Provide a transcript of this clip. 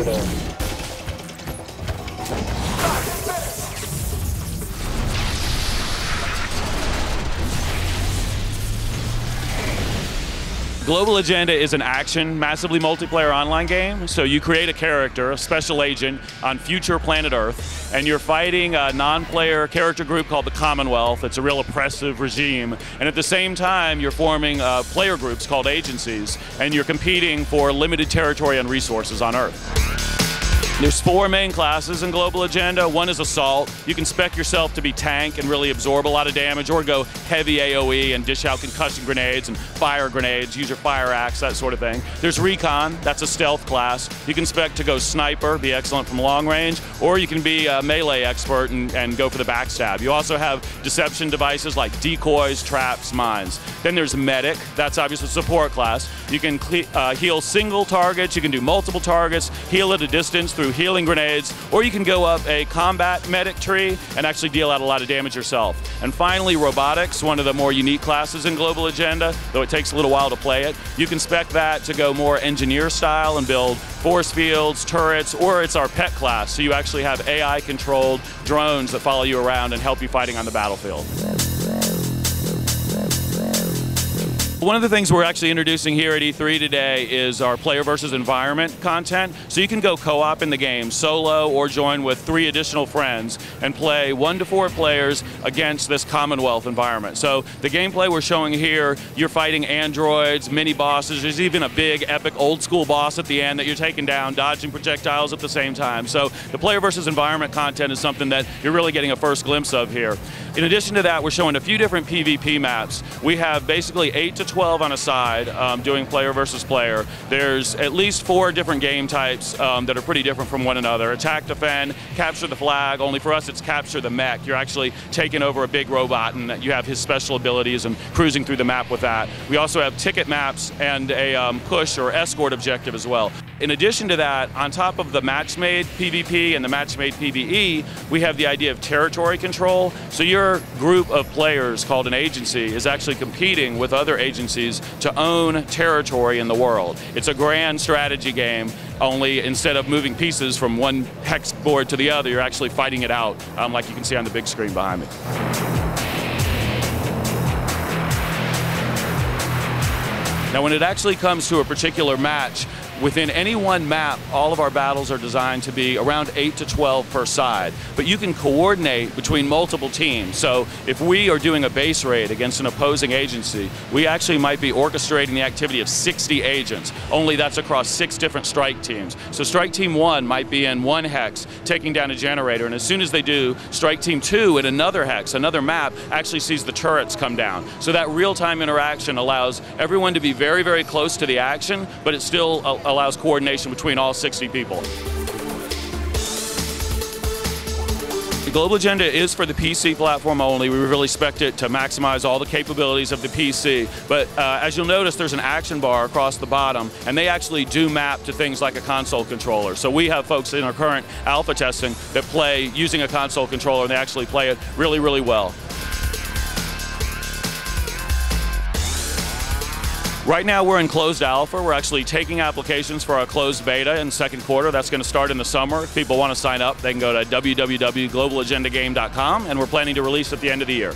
today. Global Agenda is an action, massively multiplayer online game. So you create a character, a special agent, on future planet Earth, and you're fighting a non-player character group called the Commonwealth. It's a real oppressive regime. And at the same time, you're forming player groups called agencies, and you're competing for limited territory and resources on Earth. There's 4 main classes in Global Agenda. One is Assault. You can spec yourself to be tank and really absorb a lot of damage, or go heavy AoE and dish out concussion grenades and fire grenades, use your fire axe, that sort of thing. There's Recon. That's a stealth class. You can spec to go sniper, be excellent from long range, or you can be a melee expert and go for the backstab. You also have deception devices like decoys, traps, mines. Then there's Medic. That's obviously a support class. You can heal single targets. You can do multiple targets, heal at a distance through healing grenades, or you can go up a combat medic tree and actually deal out a lot of damage yourself. And finally, Robotics, one of the more unique classes in Global Agenda, though it takes a little while to play it. You can spec that to go more engineer style and build force fields, turrets, or it's our pet class, so you actually have AI-controlled drones that follow you around and help you fighting on the battlefield. One of the things we're actually introducing here at E3 today is our player versus environment content. So you can go co-op in the game, solo, or join with 3 additional friends and play 1 to 4 players against this Commonwealth environment. So the gameplay we're showing here, you're fighting androids, mini bosses. There's even a big, epic, old school boss at the end that you're taking down, dodging projectiles at the same time. So the player versus environment content is something that you're really getting a first glimpse of here. In addition to that, we're showing a few different PvP maps. We have basically 8 to 12 on a side doing player versus player. There's at least 4 different game types that are pretty different from one another. Attack, defend, capture the flag. Only for us, it's capture the mech. You're actually taking over a big robot, and you have his special abilities and cruising through the map with that. We also have ticket maps and a push or escort objective as well. In addition to that, on top of the match-made PvP and the match-made PvE, we have the idea of territory control. So your group of players, called an agency, is actually competing with other agencies to own territory in the world. It's a grand strategy game, only instead of moving pieces from one hex board to the other, you're actually fighting it out, like you can see on the big screen behind me. Now, when it actually comes to a particular match, within any one map, all of our battles are designed to be around 8 to 12 per side. But you can coordinate between multiple teams. So if we are doing a base raid against an opposing agency, we actually might be orchestrating the activity of 60 agents, only that's across 6 different strike teams. So strike team 1 might be in one hex, taking down a generator, and as soon as they do, strike team 2 in another hex, another map, actually sees the turrets come down. So that real-time interaction allows everyone to be very, very close to the action, but it still allows coordination between all 60 people. The Global Agenda is for the PC platform only. We really expect it to maximize all the capabilities of the PC. But as you'll notice, there's an action bar across the bottom, and they actually do map to things like a console controller. So we have folks in our current alpha testing that play using a console controller, and they actually play it really, really well. Right now we're in closed alpha. We're actually taking applications for our closed beta in the second quarter. That's going to start in the summer. If people want to sign up, they can go to www.globalagendagame.com, and we're planning to release at the end of the year.